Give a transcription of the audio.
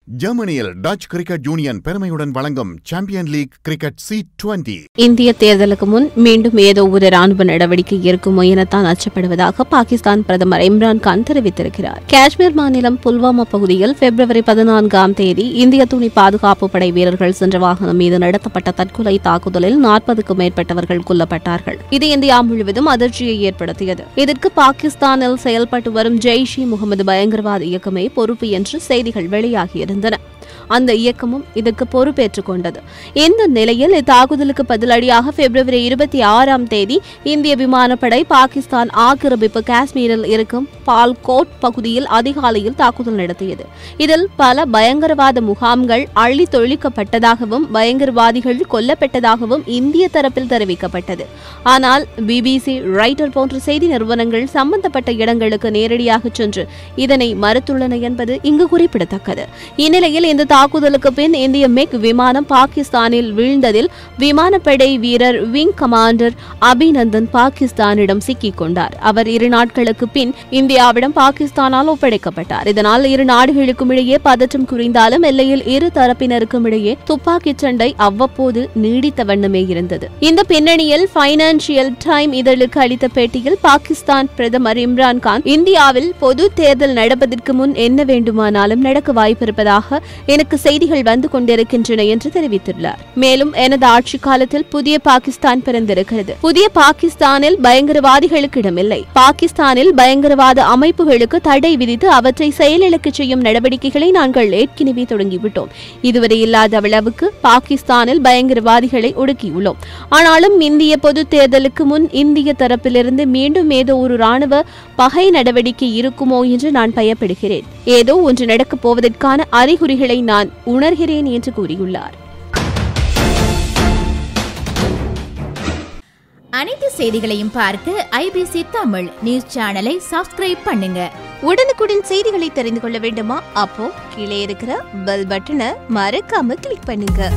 ஜெர்மனியில் touch cricket union பெருமையுடன் வழங்கும் சாம்பியன் லீக் கிரிக்கெட் C20. இந்திய தேர்தலுக்கு முன் மீண்டும் ஏதோ ஒரு ராணுவ நடவடிக்கை இருக்குமோ எனத்தான் அச்சப்படுவதாக பாகிஸ்தான் பிரதமர் இம்ரான் கான் தெரிவித்திருக்கிறார். காஷ்மீர் மாநிலம் புல்வாமா பகுதியில் February 14 இந்திய துணை பாதுகாப்பு படை வீரர்கள் சென்ற வாகனம் மீது நடத்தப்பட்ட தற்கொலை தாக்குதலில் 40க்கும் மேற்பட்டவர்கள் கொல்லப்பட்டார்கள். இது இந்தியா முழுவதும் அதிர்ச்சியை ஏற்படுத்தியது. இதற்கு பாகிஸ்தானில் செயல்பட்டு வரும் ஜெய்ஷ்-இ-முகமது பயங்கரவாத இயக்கமே பொறுப்பு என்று செய்திகள் வெளியாகியிருந்தன. அந்த இயக்கமும் இதற்கு பொறுப்பேற்றுக் கொண்டது. இந்த நிலையில் இத்தாக்குதலுக்கு பதிலடியாக February 26 இந்திய விமானப்படை பாகிஸ்தான் ஆக்கிரமிப்பு காஷ்மீரில் இருக்கும் பால்கோட் பகுதியில் அதிகாலையில் தாக்குதல் நடத்தியது. இதில் பல பயங்கரவாத முகாம்கள் அழித்தொழிக்கப்பட்டதாகவும் பயங்கரவாதிகள் கொல்லப்பட்டதாகவும் இந்திய தரப்பில் தெரிவிக்கப்பட்டது. ஆனால் BBC, ராய்ட்டர் போன்ற செய்தி நிறுவனங்கள் சம்பந்தப்பட்ட இடங்களுக்கு நேரடியாக சென்று இதனை மறுத்துள்ளன என்பது இங்கு குறிப்பிடத்தக்கது. இந்நிலையில் இந்த தாக்குதலுக்கு பின் இந்திய மிக் விமானம் பாகிஸ்தானில் வீழ்ந்ததில் விமானப்படை வீரர் விங் கமாண்டர் அபிநந்தன் பாகிஸ்தானிடம் சிக்கிக் கொண்டார். அவர் 2 நாட்களுக்கு பின் இந்தியாவிடம் பாகிஸ்தானால் ஒப்படைக்கப்பட்டார். இதனால் இரு நாடுகளுக்கும் இடையே பதற்றம் குறைந்தாலும் எல்லையில் இரு தரப்பினருக்கும் இடையே துப்பாக்கிச் சண்டை அவ்வப்போது நீடித்த வண்ணமே இருந்தது. இந்த பின்னணியில் பைனான்சியல் டைம் இதழுக்கு அளித்த பேட்டியில் பாகிஸ்தான் பிரதமர் இம்ரான் கான் இந்தியாவில் பொது தேர்தல் நடப்பதற்கு முன் என்ன வேண்டுமானாலும் நடக்க வாய்ப்பிருப்பதாக எனக்கு செய்திகள் வந்து கொண்டிருக்கின்றன என்று தெரிவித்துள்ளார். மேலும் எனது ஆட்சி காலத்தில் புதிய பாகிஸ்தான் பிறந்திருக்கிறது. புதிய பாகிஸ்தானில் பயங்கரவாதிகளுக்கு இடமில்லை. பாகிஸ்தானில் பயங்கரவாத அமைப்புகளுக்கு தடை விதித்து அவற்றை செயலிழக்க செய்யும் நடவடிக்கைகளை நாங்கள் ஏற்கனவே தொடங்கிவிட்டோம். இதுவரை இல்லாத அளவுக்கு பாகிஸ்தானில் பயங்கரவாதிகளை ஒடுக்கியுள்ளோம். ஆனாலும் இந்திய பொது தேர்தலுக்கு முன் இந்திய தரப்பிலிருந்து மீண்டும் ஏதோ ஒரு ராணுவ பகை நடவடிக்கை இருக்குமோ என்று நான் பயப்படுகிறேன். ஏதோ ஒன்று நடக்கப் போவதற்கான அறிகுறிகளை நான் உணர்கிறேன் என்று கூறியுள்ளார். அனைத்து செய்திகளையும் பார்க்க IBC தமிழ் நியூஸ் சேனலை சப்ஸ்கிரைப் பண்ணுங்க. உடனுக்குடன் செய்திகளை தெரிந்து கொள்ள வேண்டுமா? அப்போ கீழே இருக்கிற பெல் பட்டனை மறக்காம கிளிக் பண்ணுங்க.